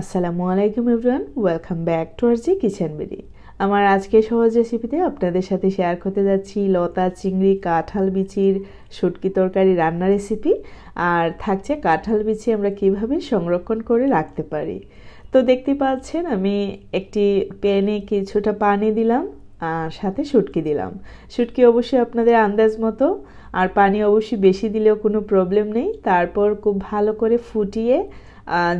আসসালামু আলাইকুম everyone, welcome back to our kitchen berry. আমার আজকে সহজ রেসিপিতে আপনাদের সাথে শেয়ার করতে যাচ্ছি লতা চিংড়ি কাঁঠাল বিচির শুটকি তরকারি রান্না রেসিপি। আর থাকছে কাঁঠাল বিচি আমরা কিভাবে সংরক্ষণ করে রাখতে পারি। তো দেখতে পাচ্ছেন আমি একটি প্যানে কিছুটা পানি দিলাম আর সাথে শুটকি দিলাম। শুটকি অবশ্যই আপনাদের আন্দাজ মতো, আর পানি অবশ্যই বেশি দিলেও কোনো প্রবলেম নেই। তারপর খুব ভালো করে ফুটিয়ে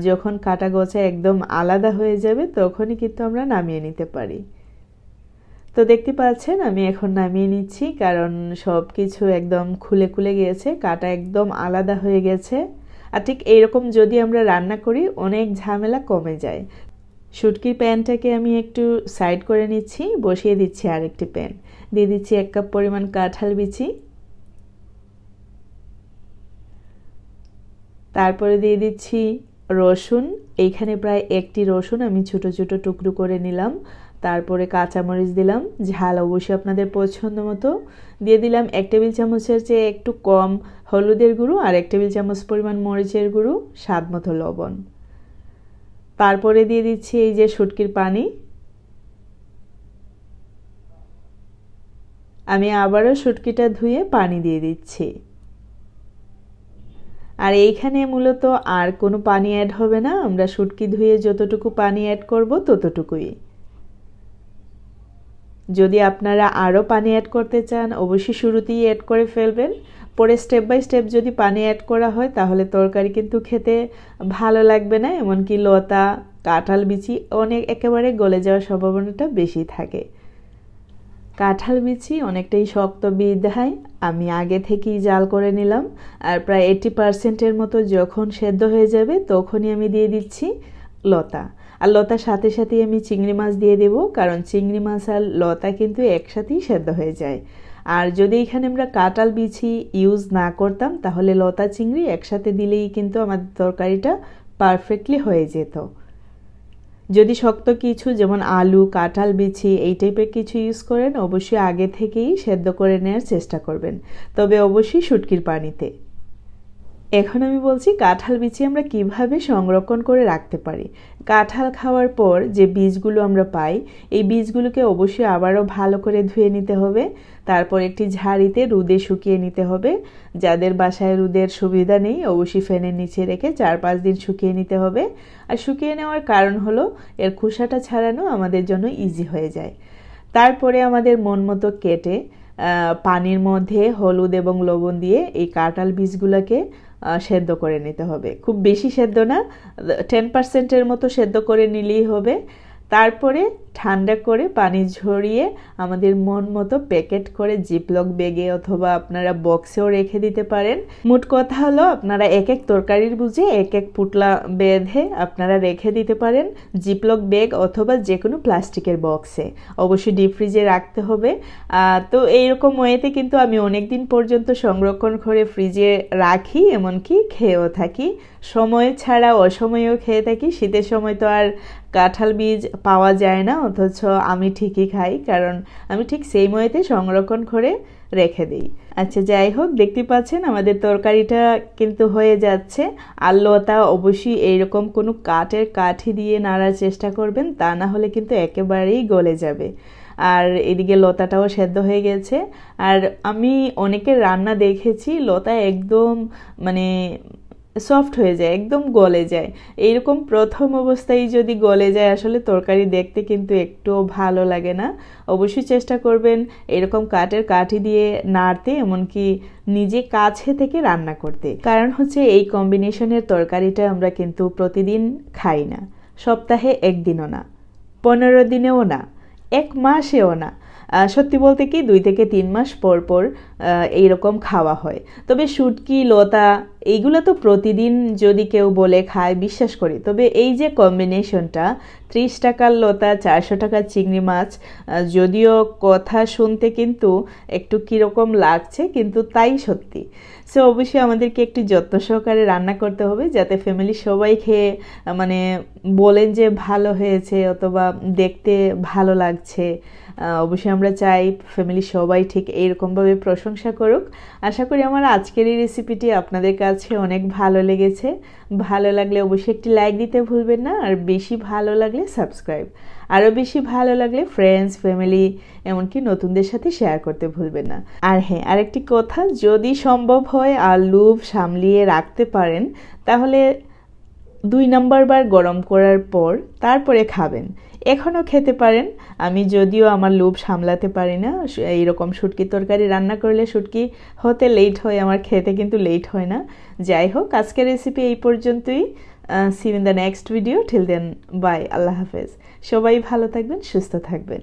যখন কাটা গোছা একদম আলাদা হয়ে যাবে তখনই কিন্তু আমরা নামিয়ে নিতে পারি। তো দেখতে পাচ্ছেন আমি এখন নামিয়ে নিচ্ছি, কারণ সব কিছু একদম খুলে খুলে গিয়েছে, কাটা একদম আলাদা হয়ে গেছে। আর ঠিক এইরকম যদি আমরা রান্না করি অনেক ঝামেলা কমে যায়। শুটকির প্যানটাকে আমি একটু সাইড করে নিচ্ছি, বসিয়ে দিচ্ছি আরেকটি প্যান, দিয়ে দিচ্ছি 1 কাপ পরিমাণ কাঁঠাল বিচি, তারপরে দিয়ে দিচ্ছি রসুন। এইখানে প্রায় 1টি রসুন আমি ছোট ছোট টুকরো করে নিলাম। তারপরে কাঁচামরিচ দিলাম, ঝাল অবশ্যই আপনাদের পছন্দ মতো। দিয়ে দিলাম 1 টেবিল চামচের চেয়ে একটু কম হলুদের গুঁড়ো আর 1 টেবিল চামচ পরিমাণ মরিচের গুঁড়ো, স্বাদ মতো লবণ। তারপরে দিয়ে দিচ্ছি এই যে শুটকির পানি। আমি আবারও শুটকিটা ধুয়ে পানি দিয়ে দিচ্ছি। আর এইখানে মূলত আর কোনো পানি অ্যাড হবে না, আমরা শুটকি ধুয়ে যতটুকু পানি অ্যাড করব ততটুকুই। যদি আপনারা আরও পানি অ্যাড করতে চান অবশ্যই শুরুতেই অ্যাড করে ফেলবেন। পরে স্টেপ বাই স্টেপ যদি পানি অ্যাড করা হয় তাহলে তরকারি কিন্তু খেতে ভালো লাগবে না, এমনকি লতা কাঁঠাল বিচি একেবারে গলে যাওয়ার সম্ভাবনাটা বেশি থাকে। কাঁঠাল বিচি অনেকটাই শক্ত বিধায় আমি আগে থেকেই জাল করে নিলাম। আর প্রায় 80%-এর মতো যখন সেদ্ধ হয়ে যাবে তখনই আমি দিয়ে দিচ্ছি লতা। আর লতার সাথে সাথেই আমি চিংড়ি মাছ দিয়ে দেব, কারণ চিংড়ি মাছ আর লতা কিন্তু একসাথেই সেদ্ধ হয়ে যায়। আর যদি এখানে আমরা কাঁঠাল বিচি ইউজ না করতাম তাহলে লতা চিংড়ি একসাথে দিলেই কিন্তু আমাদের তরকারিটা পারফেক্টলি হয়ে যেত। যদি শক্ত কিছু যেমন আলু কাঁঠাল বিচি এই টাইপের কিছু ইউজ করেন অবশ্যই আগে থেকেই সেদ্ধ করে নেওয়ার চেষ্টা করবেন, তবে অবশ্যই শুটকির পানিতে। এখন আমি বলছি কাঁঠাল বিচি আমরা কিভাবে সংরক্ষণ করে রাখতে পারি। কাঁঠাল খাওয়ার পর যে বীজগুলো আমরা পাই এই বীজগুলোকে অবশ্যই আবারও ভালো করে ধুয়ে নিতে হবে। তারপর একটি ঝাড়িতে রোদে শুকিয়ে নিতে হবে। যাদের বাসায় রোদের সুবিধা নেই অবশ্যই ফ্যানের নিচে রেখে 4-5 দিন শুকিয়ে নিতে হবে। আর শুকিয়ে নেওয়ার কারণ হলো এর খোসাটা ছাড়ানো আমাদের জন্য ইজি হয়ে যায়। তারপরে আমাদের মন মতো কেটে পানির মধ্যে হলুদ এবং লবণ দিয়ে এই কাঁঠাল বীজগুলোকে সেদ্ধ করে নিতে হবে। খুব বেশি সেদ্ধ না, 10%-এর মতো সেদ্ধ করে নিলেই হবে। তারপরে ঠান্ডা করে পানি ঝরিয়ে আমাদের মন মতো প্যাকেট করে জিপলক ব্যাগে অথবা আপনারা বক্সেও রেখে দিতে পারেন। মোট কথা হলো আপনারা এক এক তরকারির বুঝে এক এক পুটলা বেঁধে আপনারা রেখে দিতে পারেন জিপলক ব্যাগ অথবা যে কোনো প্লাস্টিকের বক্সে। অবশ্যই ডিপ ফ্রিজে রাখতে হবে। তো এইরকম ওয়েতে কিন্তু আমি অনেক দিন পর্যন্ত সংরক্ষণ করে ফ্রিজে রাখি, এমনকি খেয়েও থাকি। সময় ছাড়া অসময়েও খেয়ে থাকি। শীতের সময় তো আর কাঁঠাল বীজ পাওয়া যায় না, অথচ আমি ঠিকই খাই, কারণ আমি ঠিক সেই ময়েতে সংরক্ষণ করে রেখে দিই। আচ্ছা, যাই হোক, দেখতে পাচ্ছেন আমাদের তরকারিটা কিন্তু হয়ে যাচ্ছে। আর লতা অবশ্যই এইরকম কোনো কাঠের কাঠি দিয়ে নাড়ার চেষ্টা করবেন, তা না হলে কিন্তু একেবারেই গলে যাবে। আর এদিকে লতাটাও সেদ্ধ হয়ে গেছে। আর আমি অনেকের রান্না দেখেছি লতা একদম সফট হয়ে যায়, একদম গলে যায়। এইরকম প্রথম অবস্থায় যদি গলে যায় আসলে তরকারি দেখতে কিন্তু একটুও ভালো লাগে না। অবশ্যই চেষ্টা করবেন এরকম কাঠের কাঠি দিয়ে নাড়তে, এমনকি নিজে কাছে থেকে রান্না করতে। কারণ হচ্ছে এই কম্বিনেশনের তরকারিটা আমরা কিন্তু প্রতিদিন খাই না, সপ্তাহে 1 দিনও না, 15 দিনেও না, 1 মাসেও না। সত্যি বলতে কি 2 থেকে 3 মাস পর পর এইরকম খাওয়া হয়। তবে শুটকি লতা এইগুলো তো প্রতিদিন যদি কেউ বলে খায় বিশ্বাস করি। তবে এই যে কম্বিনেশনটা 30 টাকার লতা 400 টাকার চিংড়ি মাছ, যদিও কথা শুনতে কিন্তু একটু কীরকম লাগছে কিন্তু তাই সত্যি। সো অবশ্যই আমাদেরকে একটু যত্ন সহকারে রান্না করতে হবে যাতে ফ্যামিলির সবাই খেয়ে মানে বলেন যে ভালো হয়েছে অথবা দেখতে ভালো লাগছে। অবশ্যই আমরা চাই ফ্যামিলির সবাই ঠিক এইরকমভাবে প্রশংসা করুক। আশা করি আমার আজকের এই রেসিপিটি আপনাদের কাছে অনেক ভালো লেগেছে। ভালো লাগলে অবশ্যই একটি লাইক দিতে ভুলবেন না, আর বেশি ভালো লাগলে সাবস্ক্রাইব, আরও বেশি ভালো লাগলে ফ্রেন্ডস ফ্যামিলি এমনকি নতুনদের সাথে শেয়ার করতে ভুলবেন না। আর হ্যাঁ, আরেকটি কথা, যদি সম্ভব হয় আর লোভ সামলিয়ে রাখতে পারেন তাহলে 2 নম্বর বার গরম করার পর তারপরে খাবেন। এখনও খেতে পারেন। আমি যদিও আমার লোভ সামলাতে পারি না, এইরকম শুটকির তরকারি রান্না করলে শুটকি হতে লেট হয়, আমার খেতে কিন্তু লেট হয় না। যাই হোক, আজকের রেসিপি এই পর্যন্তই। See you in the next video. Till then bye, আল্লাহ হাফেজ। সবাই ভালো থাকবেন, সুস্থ থাকবেন।